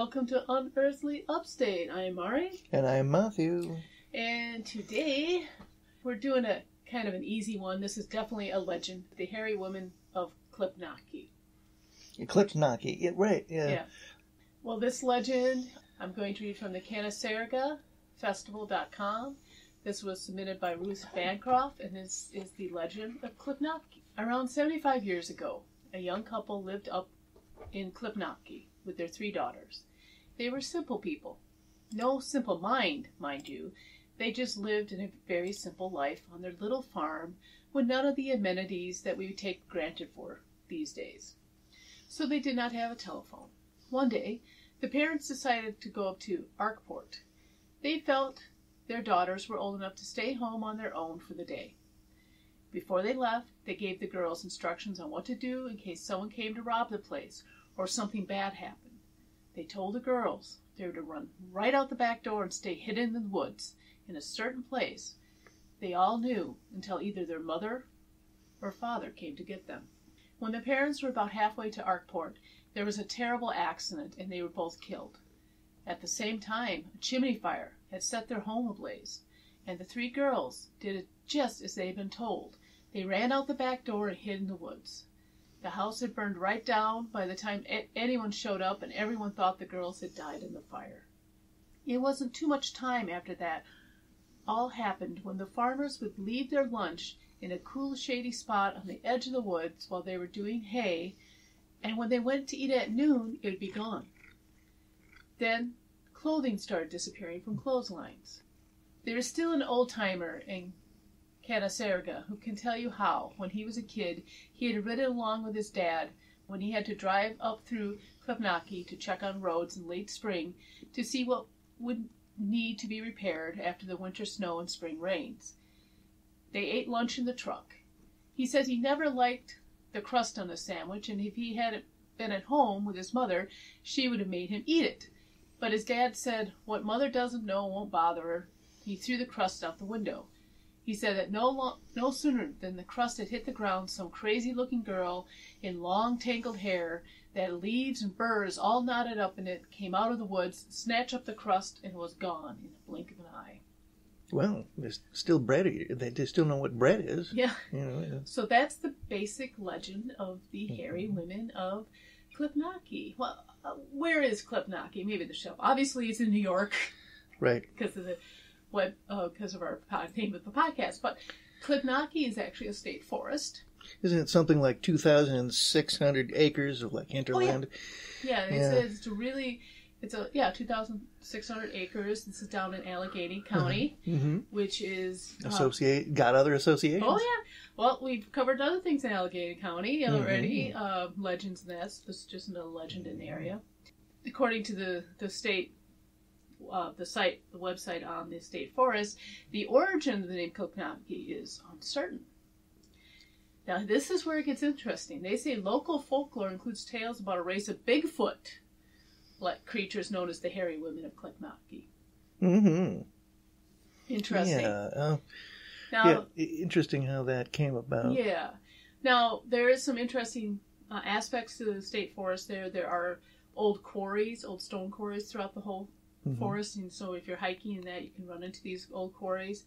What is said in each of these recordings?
welcome to Unearthly Upstate. I am Mari. And I'm Matthew. And today we're doing a kind of an easy one. This is definitely a legend. The Hairy Woman of Klipnaki. Klipnaki, yeah, right, yeah. Well, this legend, I'm going to read from the CanaseraGaFestival.com. This was submitted by Ruth Bancroft, and this is the legend of Klipnaki. Around 75 years ago, a young couple lived up in Klipnaki with their 3 daughters. They were simple people. No simple mind you. They just lived in a very simple life on their little farm with none of the amenities that we take granted for these days. So they did not have a telephone. One day, the parents decided to go up to Arkport. They felt their daughters were old enough to stay home on their own for the day. Before they left, they gave the girls instructions on what to do in case someone came to rob the place or something bad happened. They told the girls they were to run right out the back door and stay hidden in the woods in a certain place they all knew until either their mother or father came to get them. When the parents were about halfway to Arkport, there was a terrible accident and they were both killed. At the same time, a chimney fire had set their home ablaze, and the 3 girls did it just as they had been told. They ran out the back door and hid in the woods. The house had burned right down by the time anyone showed up, and everyone thought the girls had died in the fire. It wasn't too much time after that all happened when the farmers would leave their lunch in a cool, shady spot on the edge of the woods while they were doing hay, and when they went to eat at noon, it would be gone. Then clothing started disappearing from clotheslines. There is still an old-timer in Canaseraga who can tell you how, when he was a kid, he had ridden along with his dad when he had to drive up through Klipnaki to check on roads in late spring to see what would need to be repaired after the winter snow and spring rains. They ate lunch in the truck. He says he never liked the crust on the sandwich, and if he had been at home with his mother, she would have made him eat it. But his dad said, what mother doesn't know won't bother her. He threw the crust out the window. He said that no sooner than the crust had hit the ground, some crazy-looking girl in long, tangled hair that had leaves and burrs all knotted up in it came out of the woods, snatched up the crust, and was gone in a blink of an eye. Well, there's still bread. They still know what bread is. Yeah. You know, yeah. So that's the basic legend of the Hairy Women of Klipnaki. Well, where is Klipnaki? Maybe the show. Obviously, it's in New York. Right. Because of the because of our name of the podcast. But Klipnaki is actually a state forest. Isn't it something like 2,600 acres of like hinterland? Oh, yeah. It's 2,600 acres. This is down in Allegheny County, which is got other associations? Oh yeah. Well, we've covered other things in Allegheny County already. Legends and this is just another legend in the area. According to the state. The website on the state forest, the origin of the name Klipnaki is uncertain. Now, this is where it gets interesting. They say local folklore includes tales about a race of bigfoot, like creatures known as the Hairy Women of Klipnaki. Mm-hmm. Interesting. Yeah. Interesting how that came about. Yeah. Now, there is some interesting aspects to the state forest there. There are old stone quarries throughout the whole forest, and so if you're hiking in that, you can run into these old quarries.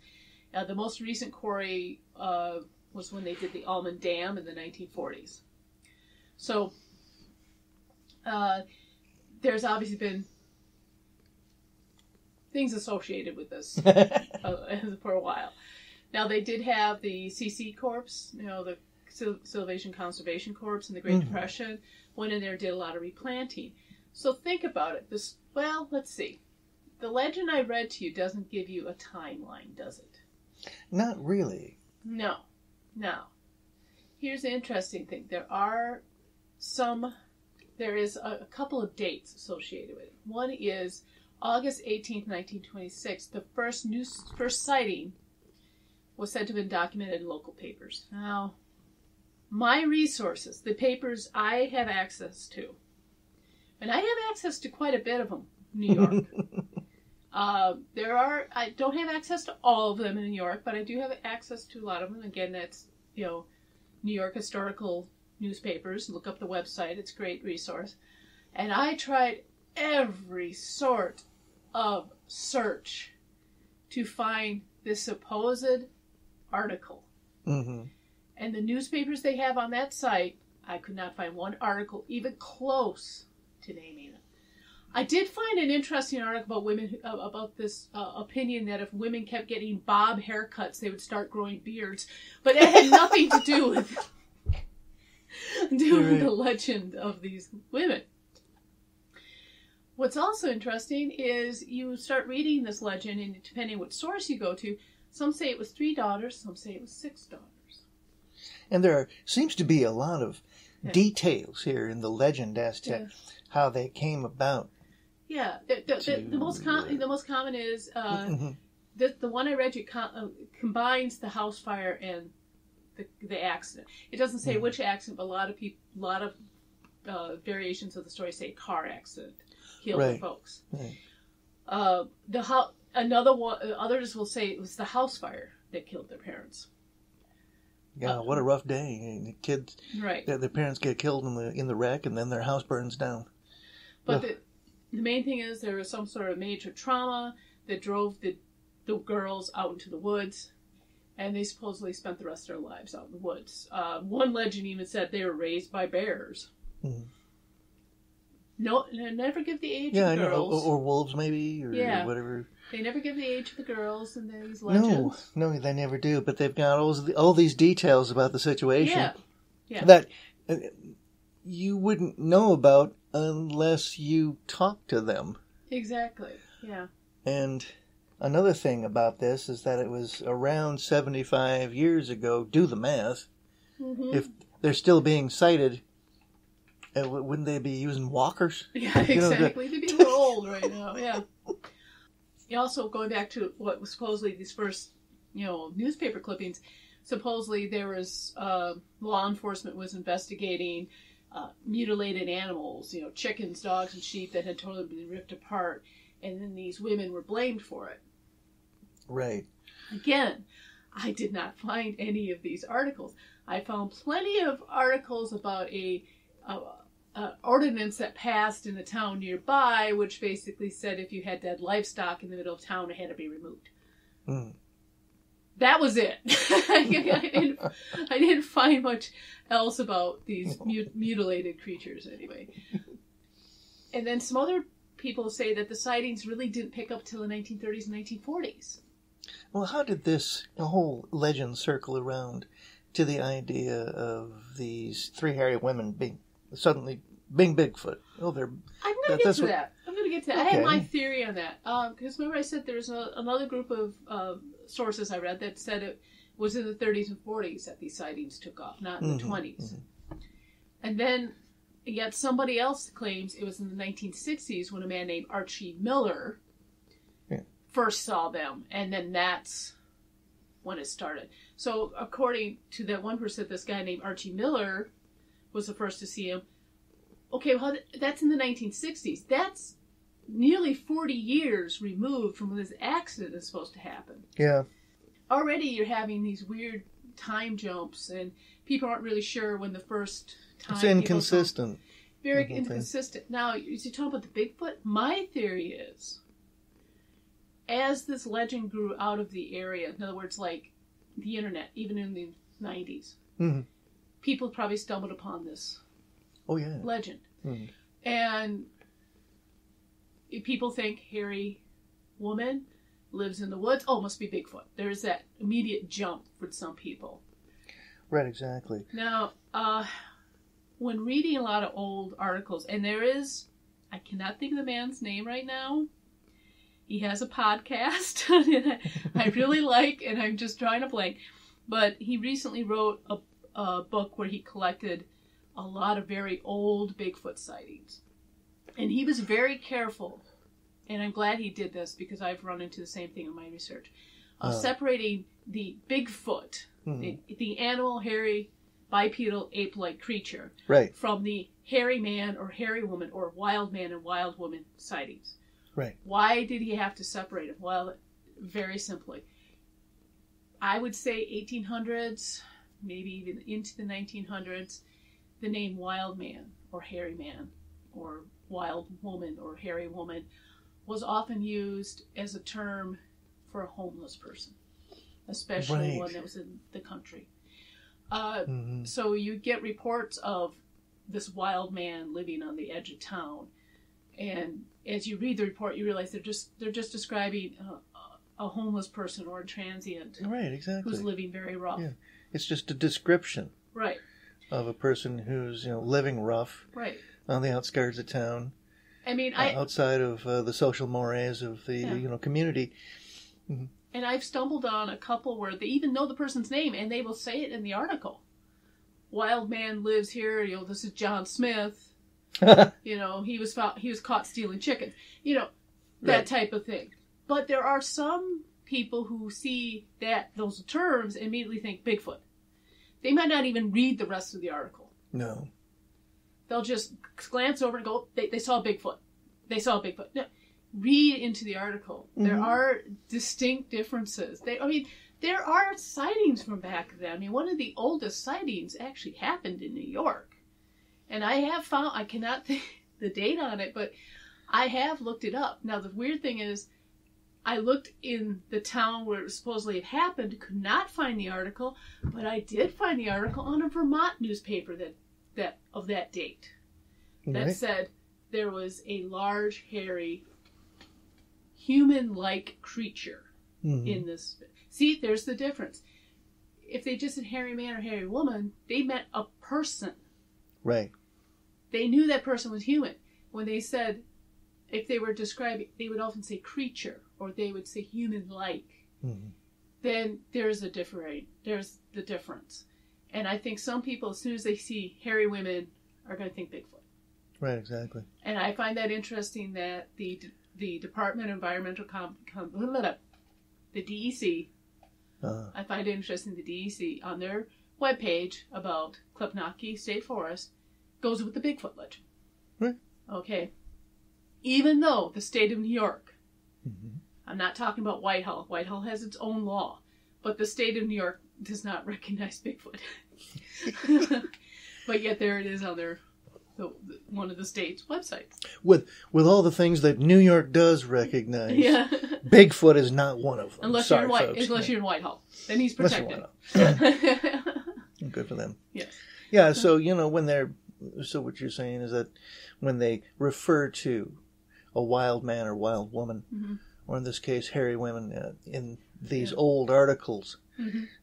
The most recent quarry was when they did the Almond Dam in the 1940s. So there's obviously been things associated with this for a while. Now, they did have the CC Corps, the Salvation Conservation Corps in the Great Depression, went in there and did a lot of replanting. So think about it. Let's see. The legend I read to you doesn't give you a timeline, does it? Not really. No. Now, here's the interesting thing. There is a couple of dates associated with it. One is August 18th, 1926. The first sighting was said to have been documented in local papers. Now, my resources, the papers I have access to, and I have access to quite a bit of them in New York. I don't have access to all of them in New York, but I do have access to a lot of them. Again, that's, New York historical newspapers. Look up the website. It's a great resource. And I tried every sort of search to find this supposed article. Mm-hmm. And the newspapers they have on that site, I could not find one article even close to naming it. I did find an interesting article about women, about this opinion that if women kept getting bob haircuts, they would start growing beards. But it had nothing to do with the legend of these women. What's also interesting is you start reading this legend, and depending what source you go to, some say it was 3 daughters, some say it was 6 daughters. And there seems to be a lot of details here in the legend as to how they came about. Yeah, the most common is the one I read you combines the house fire and the accident. It doesn't say which accident, but a lot of variations of the story say car accident killed the folks. Right. Others will say it was the house fire that killed their parents. Yeah, what a rough day. The kids, their parents get killed in the wreck, and then their house burns down. But the main thing is there was some sort of major trauma that drove the girls out into the woods, and they supposedly spent the rest of their lives out in the woods. One legend even said they were raised by bears. Mm-hmm. No, they never give the age of the girls. Or wolves maybe, or whatever. They never give the age of the girls in these legends. No, they never do. But they've got all these details about the situation that you wouldn't know about unless you talk to them. Exactly, yeah. And another thing about this is that it was around 75 years ago, do the math, if they're still being cited, wouldn't they be using walkers? Yeah, exactly. They'd be a little old right now, yeah. Also, going back to what was supposedly these first, newspaper clippings, supposedly there was, law enforcement was investigating mutilated animals, chickens, dogs, and sheep that had totally been ripped apart, and then these women were blamed for it. Right. Again, I did not find any of these articles. I found plenty of articles about a ordinance that passed in the town nearby, which basically said if you had dead livestock in the middle of town, it had to be removed. Mm. That was it. I didn't find much else about these mutilated creatures anyway. And then some other people say that the sightings really didn't pick up till the 1930s and 1940s. Well, how did the whole legend circle around to the idea of these 3 hairy women being Bigfoot? Oh, I'm going to get to that. Okay. I have my theory on that. Because remember I said there's another group of sources I read that said it was in the 30s and 40s that these sightings took off, not in the 20s. Mm-hmm. And then, yet somebody else claims it was in the 1960s when a man named Archie Miller first saw them, and then that's when it started. So according to that one person, this guy named Archie Miller was the first to see him. Okay, well, that's in the 1960s. That's nearly 40 years removed from when this accident is supposed to happen. Yeah. Already you're having these weird time jumps, and people aren't really sure when the first time... It's inconsistent. Very inconsistent. Now, you're talking about the Bigfoot? My theory is, as this legend grew out of the area, in other words, like the internet, even in the 90s, people probably stumbled upon this legend. Mm-hmm. And people think hairy woman lives in the woods. Oh, must be Bigfoot. There's that immediate jump for some people. Right, exactly. Now, when reading a lot of old articles, and there is, I cannot think of the man's name right now. He has a podcast I really like, and I'm just drawing a blank. But he recently wrote a book where he collected a lot of very old Bigfoot sightings. And he was very careful, and I'm glad he did this because I've run into the same thing in my research, of separating the Bigfoot, the animal, hairy, bipedal, ape-like creature, from the hairy man or hairy woman or wild man and wild woman sightings. Right. Why did he have to separate them? Well, very simply. I would say 1800s, maybe even into the 1900s, the name wild man or hairy man or wild woman or hairy woman was often used as a term for a homeless person, especially one that was in the country. So you get reports of this wild man living on the edge of town, and as you read the report, you realize they're just describing a homeless person or a transient, right? Exactly. Who's living very rough. Yeah, it's just a description, right, of a person who's living rough, right, on the outskirts of town. I mean, outside of the social mores of the community. Mm-hmm. And I've stumbled on a couple where they even know the person's name, and they will say it in the article. Wild man lives here. This is John Smith. He was caught stealing chickens. That type of thing. But there are some people who see those terms and immediately think Bigfoot. They might not even read the rest of the article. No. They'll just glance over and go, they saw Bigfoot. They saw Bigfoot. No, read into the article. Mm-hmm. There are distinct differences. There are sightings from back then. One of the oldest sightings actually happened in New York. And I cannot think the date on it, but I have looked it up. Now, the weird thing is, I looked in the town where it supposedly had happened, could not find the article, but I did find the article on a Vermont newspaper that of that date. That said there was a large, hairy, human-like creature in this. See, there's the difference. If they just said hairy man or hairy woman, they meant a person. Right. They knew that person was human. When they said, if they were describing, they would often say creature, or they would say human-like. Mm-hmm. Then there's the difference. And I think some people, as soon as they see hairy women, are going to think Bigfoot. Right, exactly. And I find that interesting that the Department of Environmental the DEC, I find it interesting the DEC, on their webpage about Klipnaki State Forest, goes with the Bigfoot legend. Right. Okay. Even though the state of New York, I'm not talking about Whitehall. Whitehall has its own law. But the state of New York does not recognize Bigfoot. But yet there it is on one of the state's websites. With all the things that New York does recognize, Bigfoot is not one of them. Unless you're in Whitehall. Then he's protected. Good for them. Yes. Yeah, so, so what you're saying is that when they refer to a wild man or wild woman, or in this case, hairy women, in these old articles,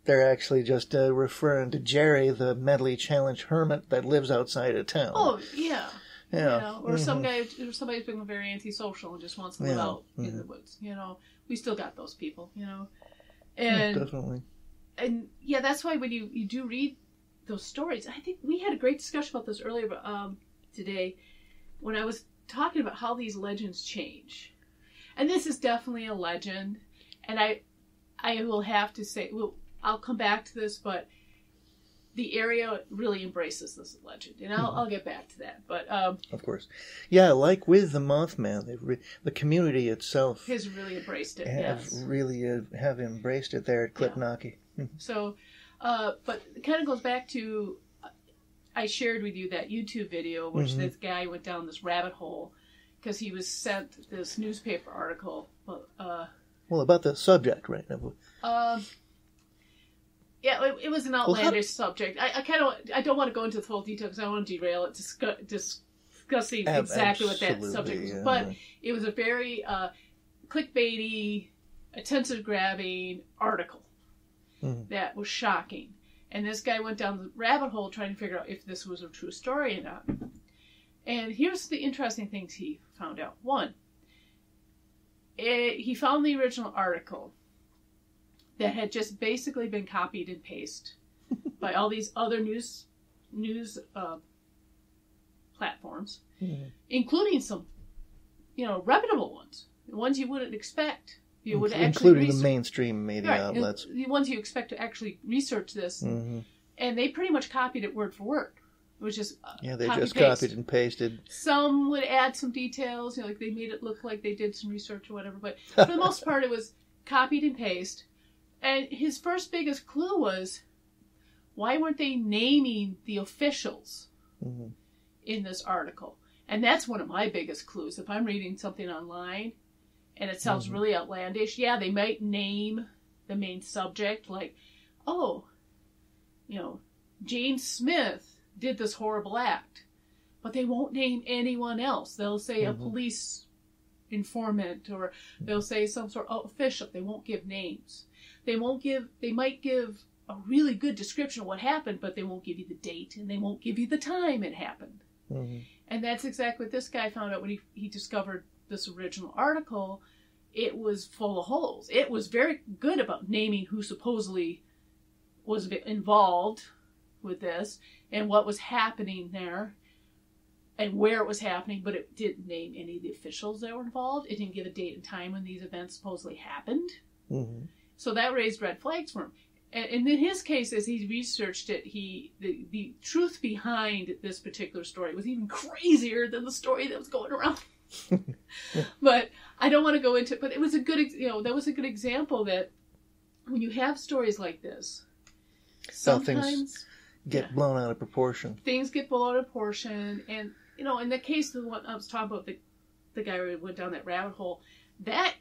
they're actually just referring to Jerry, the mentally challenged hermit that lives outside of town. Oh, yeah. Or somebody's being very antisocial and just wants to live out in the woods. We still got those people, And, definitely. And, that's why when you do read those stories, I think we had a great discussion about this earlier today when I was talking about how these legends change. And this is definitely a legend. And I will have to say, I'll come back to this, but the area really embraces this legend. And I'll get back to that. But of course. Yeah, like with the Mothman, the community itself has really embraced it. Have embraced it there at Klipnaki. Yeah. So, but it kind of goes back to, I shared with you that YouTube video, which this guy went down this rabbit hole because he was sent this newspaper article. About the subject, right? It was an outlandish subject. I don't want to go into the whole detail because I don't want to derail it discussing exactly what that subject was. But it was a very clickbaity, attention-grabbing article that was shocking. And this guy went down the rabbit hole trying to figure out if this was a true story or not. And here's the interesting things he found out. One, he found the original article that had just basically been copied and pasted by all these other news platforms, including some, reputable ones you wouldn't expect. Including the mainstream media outlets. The ones you expect to actually research this. And they pretty much copied it word for word. It was just they just copied and pasted. Some would add some details, like they made it look like they did some research or whatever. But for the most part, it was copied and pasted. And his first biggest clue was, why weren't they naming the officials in this article? And that's one of my biggest clues. If I'm reading something online and it sounds really outlandish, yeah, they might name the main subject, like, oh, Jane Smith did this horrible act. But they won't name anyone else. They'll say a police informant, or they'll say some sort of official. They won't give names. They might give a really good description of what happened, but they won't give you the date, and they won't give you the time it happened. And that's exactly what this guy found out when he discovered this original article. It was full of holes. It was very good about naming who supposedly was involved with this and what was happening there and where it was happening, but it didn't name any of the officials that were involved. It didn't give a date and time when these events supposedly happened. So that raised red flags for him. And in his case, as he researched it, the truth behind this particular story was even crazier than the story that was going around. But I don't want to go into it. But it was a good, that was a good example that when you have stories like this, sometimes things get blown out of proportion. Things get blown out of proportion, and in the case of the one I was talking about, the guy who went down that rabbit hole, that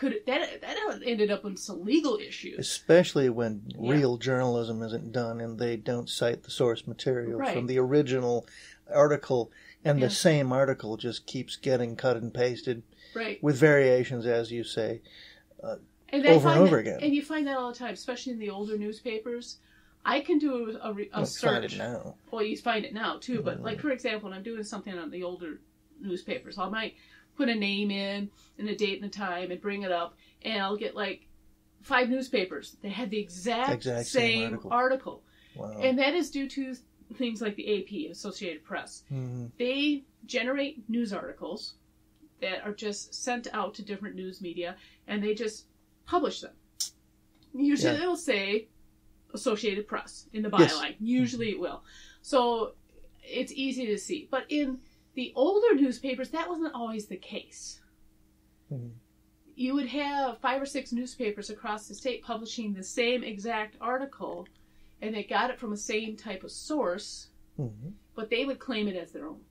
ended up in some legal issues. Especially when real journalism isn't done and they don't cite the source material from the original article, and the same article just keeps getting cut and pasted with variations, as you say, over and over again. And you find that all the time, especially in the older newspapers. I can do a search. Find it now. Well, you find it now, too. But, like, for example, when I'm doing something on the older newspapers, I might put a name in and a date and a time and bring it up, and I'll get, like, 5 newspapers that had the exact same article. Wow. And that is due to things like the AP, Associated Press. They generate news articles that are just sent out to different news media, and they just publish them. Usually it'll say Associated Press in the byline. Usually it will. So it's easy to see. But in the older newspapers, that wasn't always the case. You would have 5 or 6 newspapers across the state publishing the same exact article, and they got it from the same type of source, but they would claim it as their own.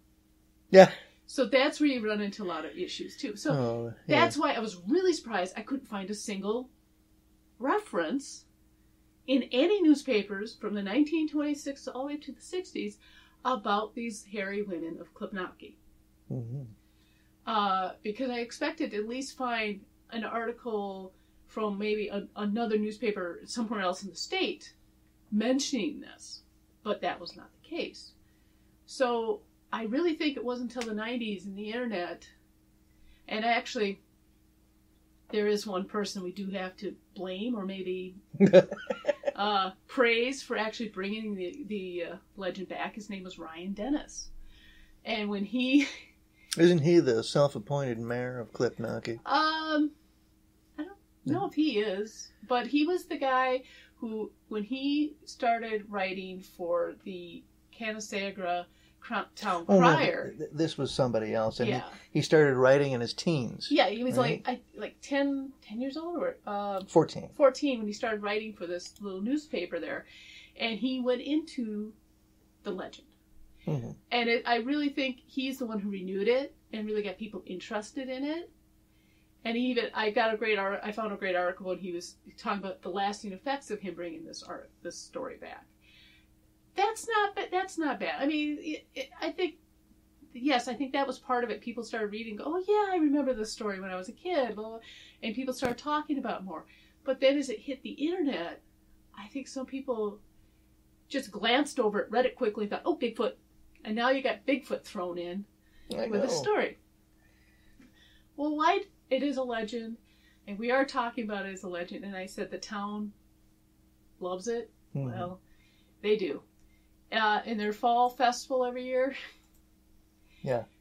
Yeah. So that's where you run into a lot of issues, too. So that's why I was really surprised I couldn't find a single reference in any newspapers from the 1926 all the way to the 60s about these hairy women of Klipnowski. Because I expected to at least find an article from maybe another newspaper somewhere else in the state mentioning this, but that was not the case. So I really think it wasn't until the 90s and the internet, and actually there is one person we do have to blame or maybe praise for actually bringing the legend back. His name was Ryan Dennis. And when he... Isn't he the self-appointed mayor of Klipnowski? I don't know if he is, but he was the guy who, when he started writing for the Canandaigua Town Crier... No, this was somebody else, and he started writing in his teens. Yeah, he was like 10 years old, or 14. 14 when he started writing for this little newspaper there, and he went into the legend. And I really think he's the one who renewed it and really got people interested in it. And I found a great article when he was talking about the lasting effects of him bringing this story back. That's not bad. I mean, I think that was part of it. People started reading, oh yeah, I remember this story when I was a kid, and people started talking about it more. But then as it hit the internet, I think some people just glanced over it, read it quickly, thought, oh, Bigfoot. And now you got Bigfoot thrown in with a story. Well, why it is a legend, and we are talking about it as a legend, and I said the town loves it. Well, they do. In their fall festival every year,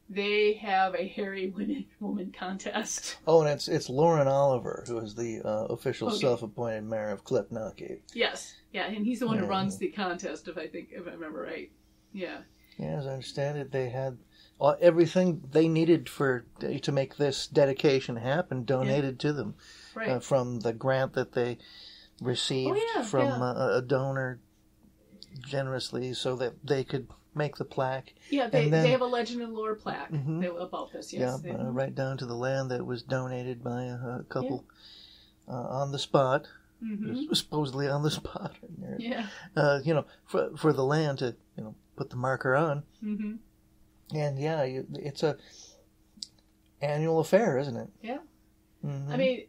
they have a hairy woman contest. Oh, and it's Lauren Oliver, who is the official self-appointed mayor of Klipnowski. Yes, and he's the one who runs the contest, if I remember right. Yeah. Yeah, as I understand it, they had everything they needed to make this dedication happen donated to them. Right. From the grant that they received from a donor generously, so that they could make the plaque. Yeah, they have a legend and lore plaque about this. Yes. Yeah, right down to the land that was donated by a couple on the spot. Supposedly on the spot. Yeah. For the land to put the marker on. And it's a annual affair, isn't it? Yeah. I mean,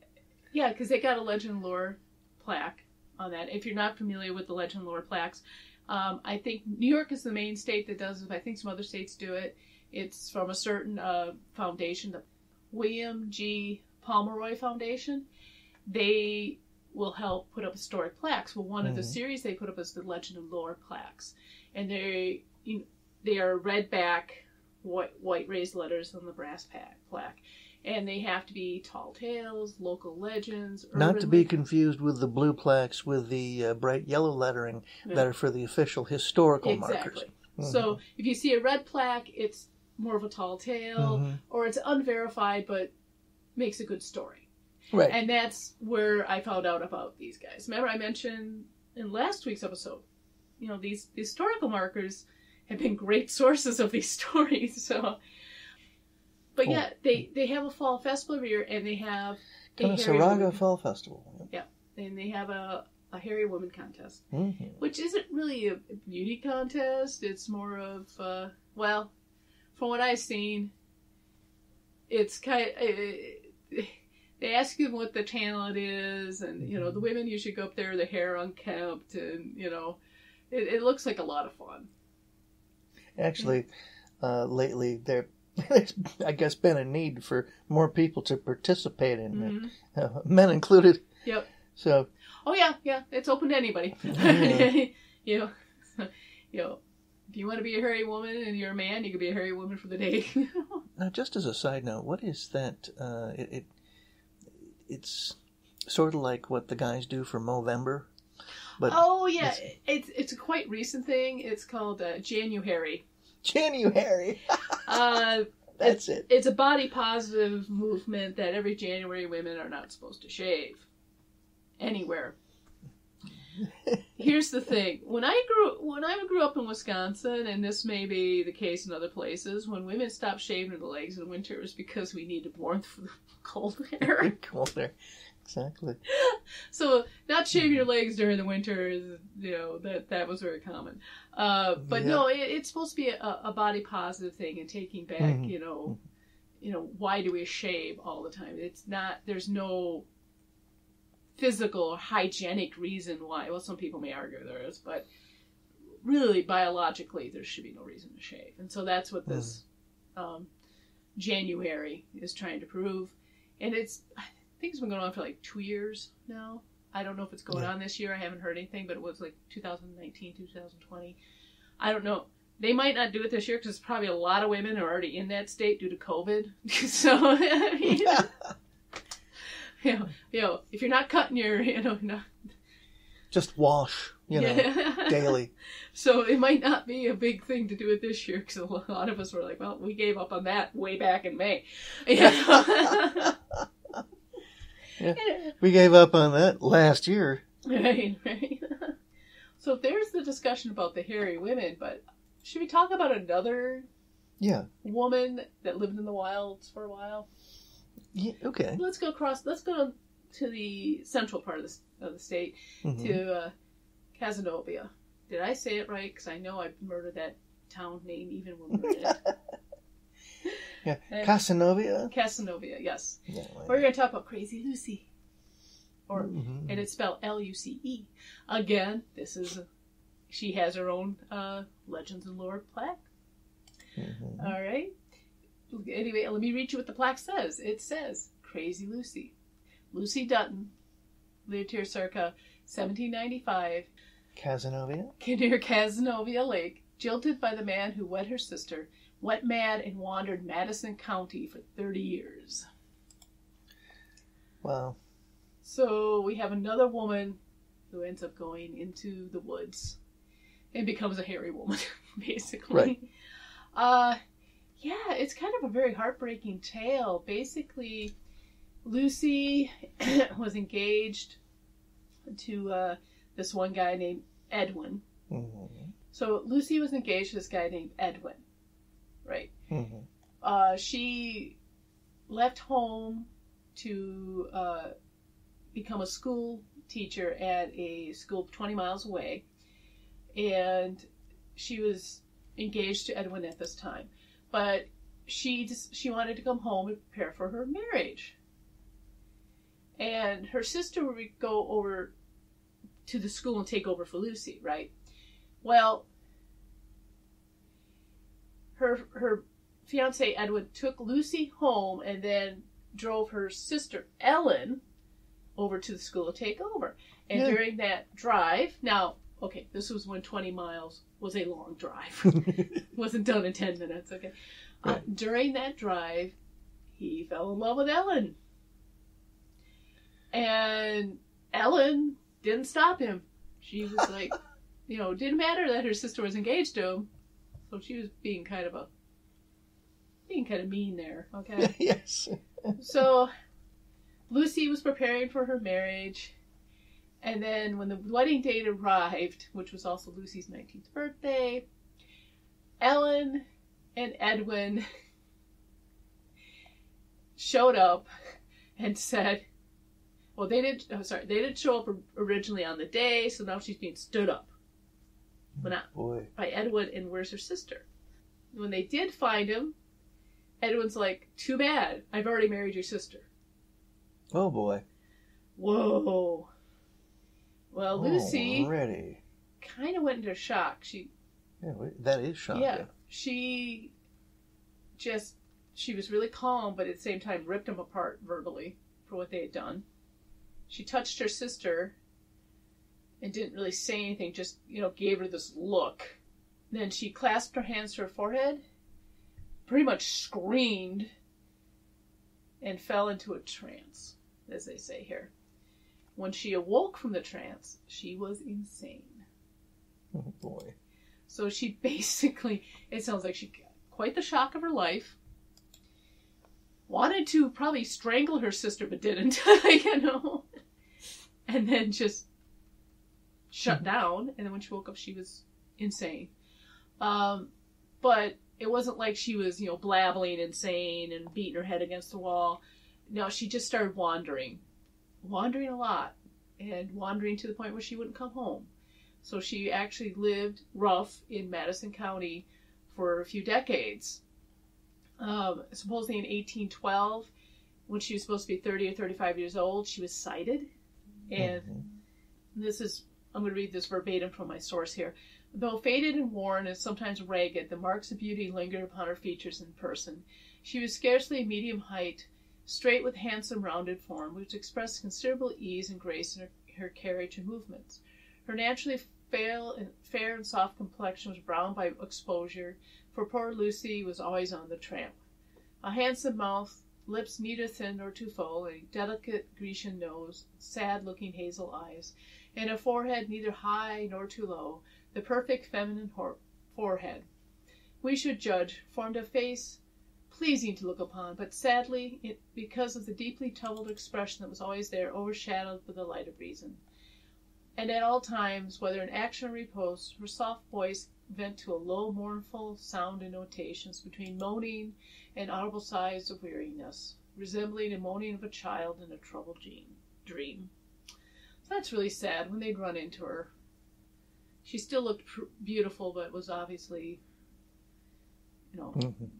yeah, because they got a legend and lore plaque on that. If you're not familiar with the legend and lore plaques, I think New York is the main state that does it. I think some other states do it. It's from a certain foundation, the William G. Pomeroy Foundation. They will help put up historic plaques. Well, one of the series they put up is the legend and lore plaques, and they are red back, white raised letters on the brass plaque. And they have to be tall tales, local legends. Not to be confused with the blue plaques with the bright yellow lettering that are for the official historical markers. So if you see a red plaque, it's more of a tall tale, or it's unverified but makes a good story. Right. And that's where I found out about these guys. Remember I mentioned in last week's episode, these historical markers have been great sources of these stories. So... But yeah, they have a fall festival every year, and they have Saraga Fall Festival. Yeah, and they have a hairy woman contest, which isn't really a beauty contest. It's more of from what I've seen, it's kind of, they ask you what the talent is, and the women usually go up there, the hair unkempt, and it looks like a lot of fun. Actually, lately there's, I guess, been a need for more people to participate in it, men included. Yep. So. Oh yeah, it's open to anybody. If you want to be a hairy woman and you're a man, you can be a hairy woman for the day. Now, just as a side note, what is that? It's sort of like what the guys do for Movember. But it's a quite recent thing. It's called January. January. That's it. It's a body positive movement that every January women are not supposed to shave anywhere. Here's the thing: when I grew up in Wisconsin, and this may be the case in other places, when women stopped shaving their legs in winter, it was because we needed warmth for the cold air. Cold air. Exactly. So not shaving your legs during the winter is, that was very common. But no, it's supposed to be a body positive thing, and taking back, why do we shave all the time? It's not, there's no physical or hygienic reason why. Well, some people may argue there is, but really biologically there should be no reason to shave. And so that's what this January is trying to prove. And I think it's been going on for like 2 years now. I don't know if it's going on this year. I haven't heard anything, but it was like 2019, 2020. I don't know. They might not do it this year because probably a lot of women are already in that state due to COVID. So, if you're not cutting your, just wash, daily. So it might not be a big thing to do it this year because a lot of us were like, well, we gave up on that way back in May. We gave up on that last year. Right. So there's the discussion about the hairy women, but should we talk about another woman that lived in the wilds for a while? Yeah, okay. Let's go to the central part of the state, to Casanova. Did I say it right? Because I know I murdered that town name even when we read it. Casanova? Casanova, yes. Yeah, we're going to talk about Crazy Lucy. And it's spelled Luce. Again, she has her own Legends and Lore plaque. All right. Anyway, let me read you what the plaque says. It says, Crazy Lucy. Lucy Dutton lived here circa 1795. Casanova? Near Casanova Lake, jilted by the man who wed her sister, went mad and wandered Madison County for 30 years. Wow. So we have another woman who ends up going into the woods and becomes a hairy woman, basically. Right. It's kind of a very heartbreaking tale. Basically, Lucy was engaged to this one guy named Edwin. So Lucy was engaged to this guy named Edwin, right? Mm-hmm. She left home to become a school teacher at a school 20 miles away, and she was engaged to Edwin at this time. But she wanted to come home and prepare for her marriage. And her sister would go over to the school and take over for Lucy, right? Well, her fiance Edwin took Lucy home and then drove her sister Ellen over to the school to take over. And during that drive, now, okay, this was when 20 miles was a long drive. It wasn't done in 10 minutes, okay? Right. During that drive, he fell in love with Ellen. And Ellen didn't stop him. She was like, it didn't matter that her sister was engaged to him. So she was being kind of mean there, okay? Yes. So Lucy was preparing for her marriage. And then when the wedding date arrived, which was also Lucy's 19th birthday, Ellen and Edwin showed up and said, well, they didn't show up originally on the day, so now she's being stood up. But not by Edwin, and where's her sister? When they did find him, Edwin's like, too bad, I've already married your sister. Oh boy. Whoa. Well, Lucy already kind of went into shock. That is shocking. Yeah. She was really calm, but at the same time ripped him apart verbally for what they had done. She touched her sister and didn't really say anything, just, gave her this look. Then she clasped her hands to her forehead, pretty much screamed, and fell into a trance, as they say here. When she awoke from the trance, she was insane. Oh boy. So she basically, it sounds like she got quite the shock of her life. Wanted to probably strangle her sister, but didn't, And then just shut down. And then when she woke up, she was insane. But it wasn't like she was, blabbling insane and beating her head against the wall. No, she just started wandering a lot, and wandering to the point where she wouldn't come home. So she actually lived rough in Madison County for a few decades. Supposedly in 1812, when she was supposed to be 30 or 35 years old, she was sighted. And I'm going to read this verbatim from my source here. Though faded and worn and sometimes ragged, the marks of beauty lingered upon her features in person. She was scarcely a medium height, straight with handsome rounded form, which expressed considerable ease and grace in her carriage and movements. Her naturally fair and soft complexion was browned by exposure, for poor Lucy was always on the tramp. A handsome mouth, lips neither thin nor too full, a delicate Grecian nose, sad-looking hazel eyes, and a forehead neither high nor too low, the perfect feminine forehead. We should judge, formed a face pleasing to look upon, but sadly, because of the deeply troubled expression that was always there, overshadowed with the light of reason. And at all times, whether in action or repose, her soft voice vent to a low, mournful sound and notations between moaning and audible sighs of weariness, resembling the moaning of a child in a troubled dream. So that's really sad when they'd run into her. She still looked beautiful, but was obviously,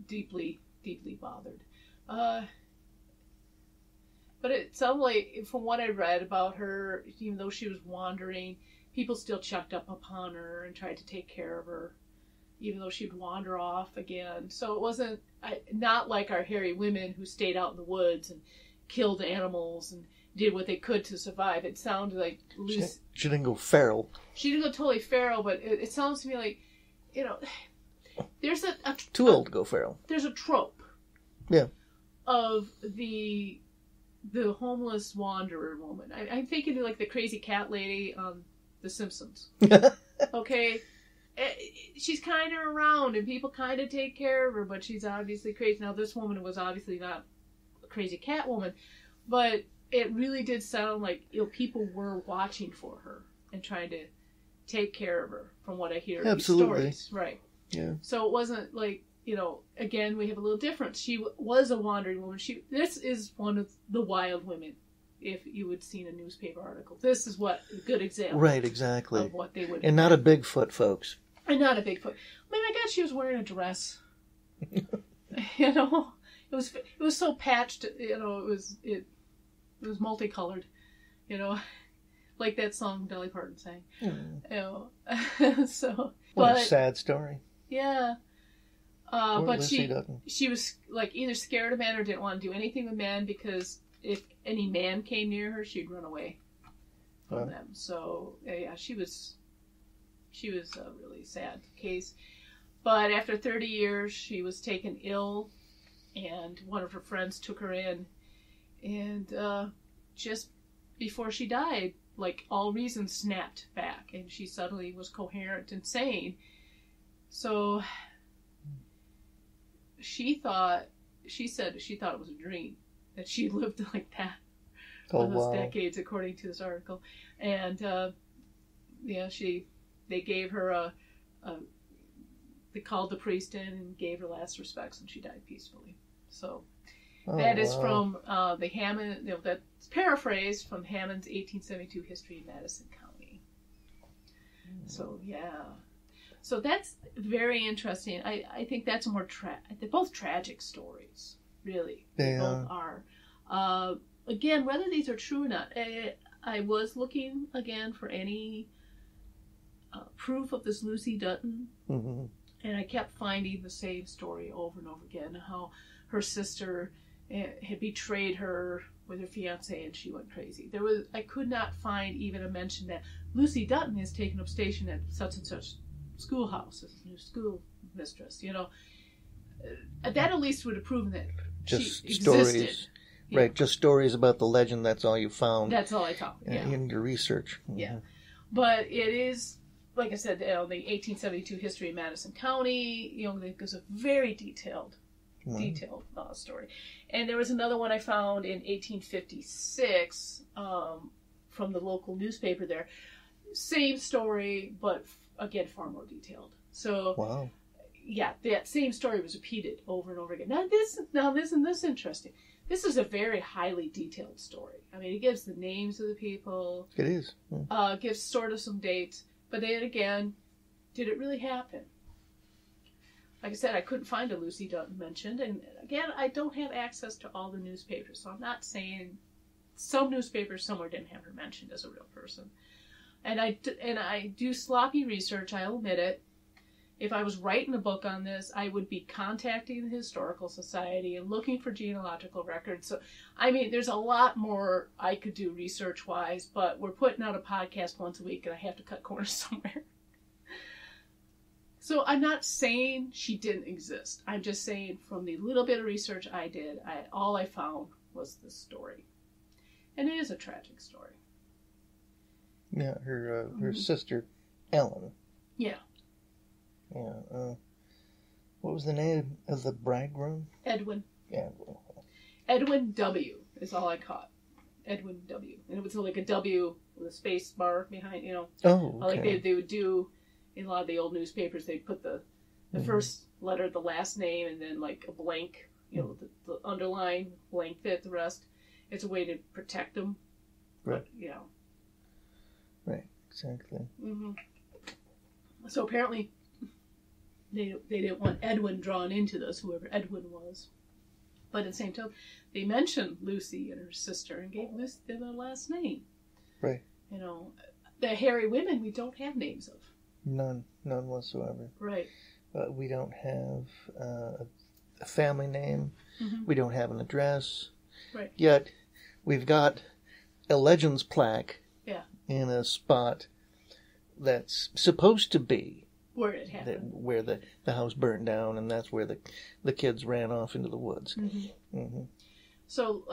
deeply, deeply bothered. But it sounded like, from what I read about her, even though she was wandering, people still checked up upon her and tried to take care of her, even though she'd wander off again. So it wasn't, not like our hairy women who stayed out in the woods and killed animals and did what they could to survive. It sounded like Luce. She didn't go feral. She didn't go totally feral, but it sounds to me like, there's too old to go feral. There's a trope. Yeah. Of the homeless wanderer woman. I'm thinking of like the crazy cat lady on The Simpsons. Okay? She's kind of around and people kind of take care of her, but she's obviously crazy. Now, this woman was obviously not a crazy cat woman, but it really did sound like people were watching for her and trying to take care of her, from what I hear. Absolutely. These stories. Right. Yeah. So it wasn't like, again, we have a little difference. She was a wandering woman. This is one of the wild women, if you had seen a newspaper article. This is a good example. Right, exactly. Of what they would. And not a Bigfoot, folks. And not a Bigfoot. I mean, I guess she was wearing a dress. It was so patched. It was multicolored. Like that song Dolly Parton sang. So. What a sad story. Yeah. But Lucy doesn't. She was like either scared of men or didn't want to do anything with men, because if any man came near her, she'd run away from them. So yeah, she was a really sad case. But after 30 years, she was taken ill, and one of her friends took her in, and just before she died, like all reason snapped back, and she suddenly was coherent and sane. So she said she thought it was a dream, that she lived like that for those decades, according to this article. And they gave her they called the priest in and gave her last respects, and she died peacefully. So that is from the Hammond, that's paraphrased from Hammond's 1872 History of Madison County. So yeah. So that's very interesting. I think that's they're both tragic stories, really. They both are. Again, whether these are true or not, I was looking again for any proof of this Lucy Dutton, and I kept finding the same story over and over again, how her sister had betrayed her with her fiance and she went crazy. I could not find even a mention that Lucy Dutton has taken up station at such and such schoolhouse as a new school mistress. That at least would have proven that just she stories existed. Right, just stories about the legend. That's all you found. That's all I found. In your research. Yeah, but it is, like I said, the 1872 history of Madison County. It was a very detailed story. And there was another one I found in 1856 from the local newspaper there. Same story, but again, far more detailed. So, yeah, that same story was repeated over and over again. Isn't this interesting? This is a very highly detailed story. I mean, it gives the names of the people. It is. Gives sort of some dates. But then again, did it really happen? Like I said, I couldn't find a Lucy Dutton mentioned. And again, I don't have access to all the newspapers. So I'm not saying some newspapers somewhere didn't have her mentioned as a real person. And I do sloppy research, I'll admit it. If I was writing a book on this, I would be contacting the Historical Society and looking for genealogical records. So, I mean, there's a lot more I could do research-wise, but we're putting out a podcast once a week, and I have to cut corners somewhere. So I'm not saying she didn't exist. I'm just saying from the little bit of research I did, all I found was this story. And it is a tragic story. Yeah, her sister, Ellen. Yeah. Yeah. What was the name of the bridegroom? Edwin. Yeah. Edwin W. is all I caught. Edwin W. And it was like a W with a space bar behind, Oh, okay. Like they would do in a lot of the old newspapers. They'd put the first letter, the last name, and then like a blank, the underline, blank fit the rest. It's a way to protect them. Right. But, Right, exactly. Mm-hmm. So apparently they didn't want Edwin drawn into this, whoever Edwin was. But at the same time, they mentioned Lucy and her sister and gave Lucy their last name. Right. The hairy women we don't have names of. None whatsoever. Right. We don't have a family name. Mm-hmm. We don't have an address. Right. Yet we've got a legends plaque. Yeah. In a spot that's supposed to be where it happened, where the house burned down, and that's where the kids ran off into the woods. Mm-hmm. Mm-hmm. So,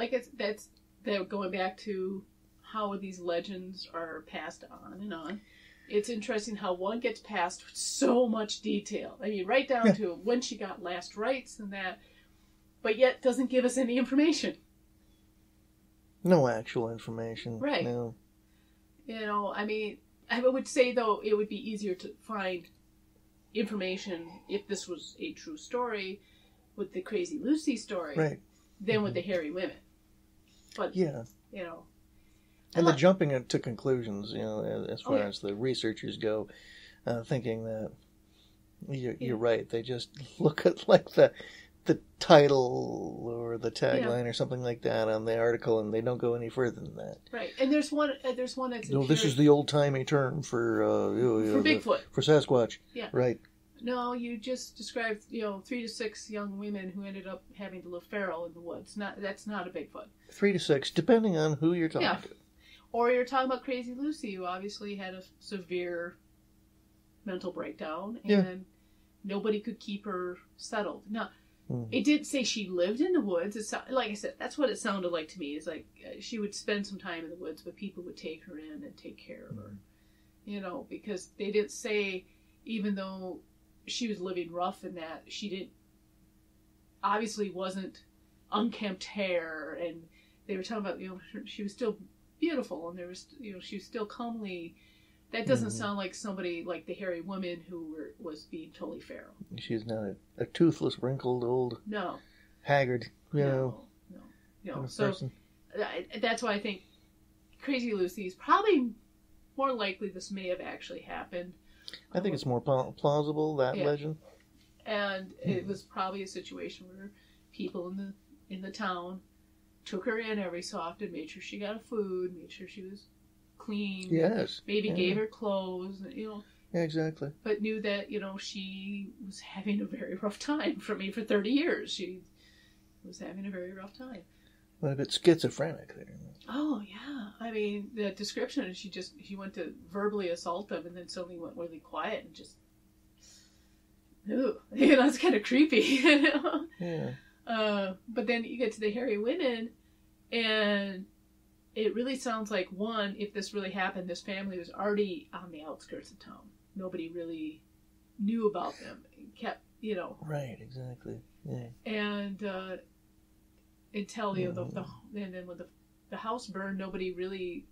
they're going back to how these legends are passed on and on. It's interesting how one gets passed with so much detail. I mean, right down to when she got last rites and that, but yet doesn't give us any information. No actual information. Right. No. I mean, I would say, though, it would be easier to find information if this was a true story with the Crazy Lucy story right. than with the hairy women. But, yeah. you know. And the jumping to conclusions, as far as the researchers go, thinking that you're right. They just look at like the title or the tagline or something like that on the article, and they don't go any further than that. Right. And there's one that's no, this is the old timey term for Bigfoot, for Sasquatch. Yeah. Right. No, you just described 3 to 6 young women who ended up having to live feral in the woods. That's not a Bigfoot. 3 to 6, depending on who you're talking to. Or you're talking about Crazy Lucy, who obviously had a severe mental breakdown, and nobody could keep her settled. Now, it did say she lived in the woods. It's, like I said, that's what it sounded like to me. It's like she would spend some time in the woods, but people would take her in and take care of her. Because they didn't say, even though she was living rough in that, she obviously wasn't unkempt hair, and they were talking about, she was still beautiful, and there was, she was still comely. That doesn't sound like somebody like the hairy woman who was being totally feral. She's not a toothless, wrinkled, old, haggard, No. kind of So person. That's why I think Crazy Lucy is probably more likely this may have actually happened. I think it's more plausible, that legend. And it was probably a situation where people in the town took her in every so often, made sure she got food, made sure she was clean. Yes. Maybe gave her clothes, Yeah, exactly. But knew that, she was having a very rough time. For 30 years, she was having a very rough time. What if it's schizophrenic there? Oh, yeah. I mean, the description is she went to verbally assault them and then suddenly went really quiet and just, ooh, it's kind of creepy. Yeah. But then you get to the hairy women, and it really sounds like, one, if this really happened, this family was already on the outskirts of town. Nobody really knew about them. It kept, Right, exactly. Yeah. And until, and then when the house burned, nobody really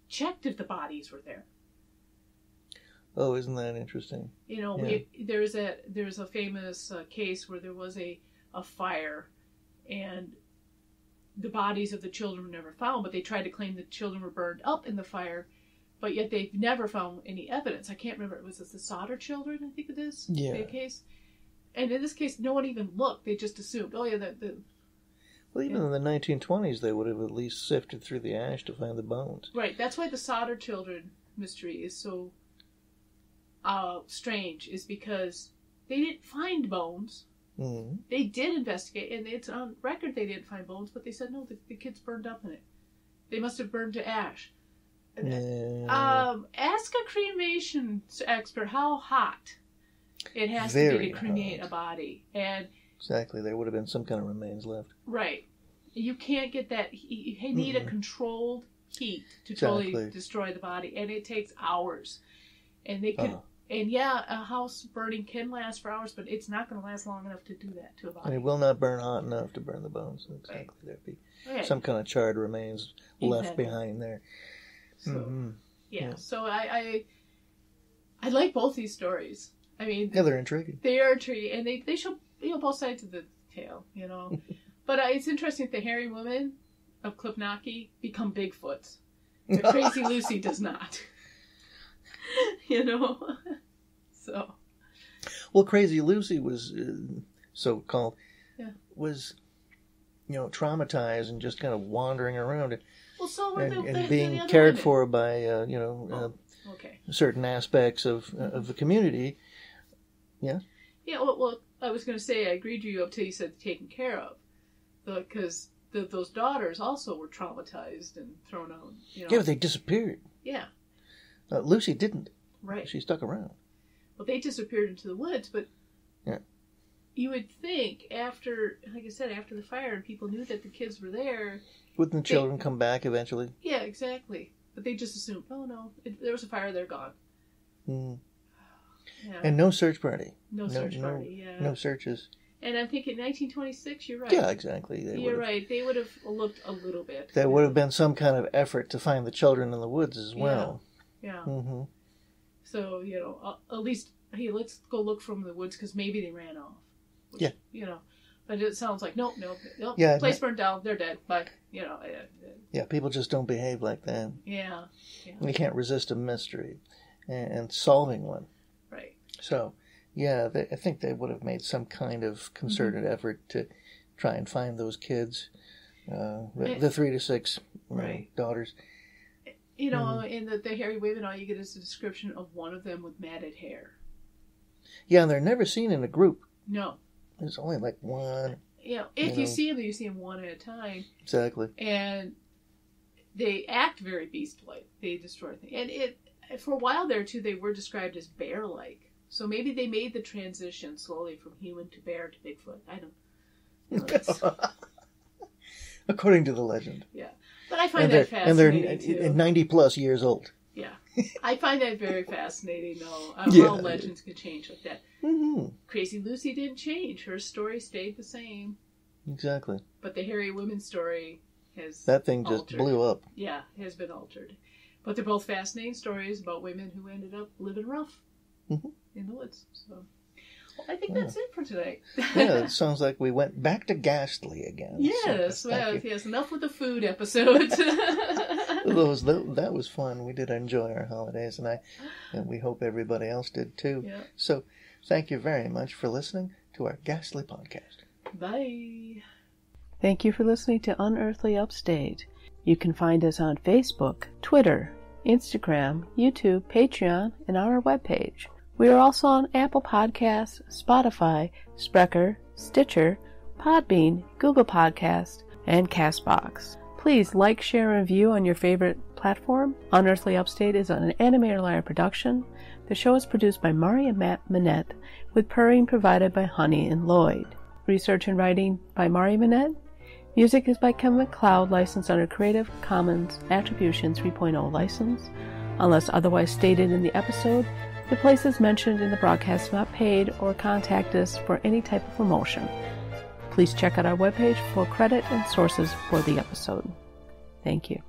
checked if the bodies were there. Oh, isn't that interesting? There's a famous case where there was a fire, and the bodies of the children were never found, but they tried to claim the children were burned up in the fire, but yet they've never found any evidence. I can't remember. Was this the Sodder children, I think it is? Yeah. The case? And in this case, no one even looked. They just assumed, well, even in the 1920s, they would have at least sifted through the ash to find the bones. Right. That's why the Sodder children mystery is so strange, is because they didn't find bones. Mm-hmm. They did investigate, and it's on record they didn't find bones, but they said no, the kids burned up in it. They must have burned to ash. Ask a cremation expert how hot it has to be to cremate a body. And exactly, there would have been some kind of remains left. Right. You can't get that. You need a controlled heat to totally destroy the body, and it takes hours. And they could... And a house burning can last for hours, but it's not going to last long enough to do that to a body. And it will not burn hot enough to burn the bones. Exactly. Right. There'd be some kind of charred remains left behind there. So, So I like both these stories. I mean, they're intriguing. They are intriguing, and they show both sides of the tale, But it's interesting that the hairy woman of Klipnaki become Bigfoots. The Crazy Lucy does not. So. Well, Crazy Lucy was so-called was traumatized and just kind of wandering around and being cared for by certain aspects of the community. Yeah. Yeah. Well, I was going to say I agreed with you up till you said taken care of, because those daughters also were traumatized and thrown out. Yeah, but they disappeared. Yeah. Lucy didn't. Right. She stuck around. Well, they disappeared into the woods, but you would think after the fire and people knew that the kids were there... Wouldn't the children come back eventually? Yeah, exactly. But they just assumed, oh no, there was a fire, they're gone. Mm. Yeah. And no search party. No search party, No searches. And I'm thinking 1926, you're right. Yeah, exactly. You're right. They would have looked a little bit. There would have been some kind of effort to find the children in the woods as well. Yeah. Mm-hmm. So, at least, hey, let's go look from the woods because maybe they ran off. Which, but it sounds like, nope. Yeah, place burned down, they're dead. But, Yeah, people just don't behave like that. Yeah. You can't resist a mystery and solving one. Right. So, yeah, I think they would have made some kind of concerted effort to try and find those kids, the 3 to 6 daughters. In the hairy women, all you get is a description of one of them with matted hair. Yeah, and they're never seen in a group. No. There's only like one. If you see them, you see them one at a time. Exactly. And they act very beast-like. They destroy things. And for a while there, too, they were described as bear-like. So maybe they made the transition slowly from human to bear to Bigfoot. I don't. According to the legend. Yeah. But I find that fascinating, and they're 90-plus years old. Yeah. I find that very fascinating, though. How legends can change like that. Mm-hmm. Crazy Lucy didn't change. Her story stayed the same. Exactly. But the hairy women's story has That thing just blew up. Yeah, has been altered. But they're both fascinating stories about women who ended up living rough in the woods. So, well, I think that's it for tonight. Yeah, it sounds like we went back to ghastly again. Yes, so, yes. Enough with the food episodes. That was fun. We did enjoy our holidays, and we hope everybody else did too. Yeah. So, thank you very much for listening to our ghastly podcast. Bye. Thank you for listening to Unearthly Upstate. You can find us on Facebook, Twitter, Instagram, YouTube, Patreon, and on our webpage. We are also on Apple Podcasts, Spotify, Spreaker, Stitcher, Podbean, Google Podcasts, and CastBox. Please like, share, and review on your favorite platform. Unearthly Upstate is an Animator Liar production. The show is produced by Mari and Matt Manette, with purring provided by Honey and Lloyd. Research and writing by Mari Manette. Music is by Kevin MacLeod, licensed under Creative Commons Attribution 3.0 license. Unless otherwise stated in the episode, the places mentioned in the broadcast are not paid or contact us for any type of promotion. Please check out our webpage for credit and sources for the episode. Thank you.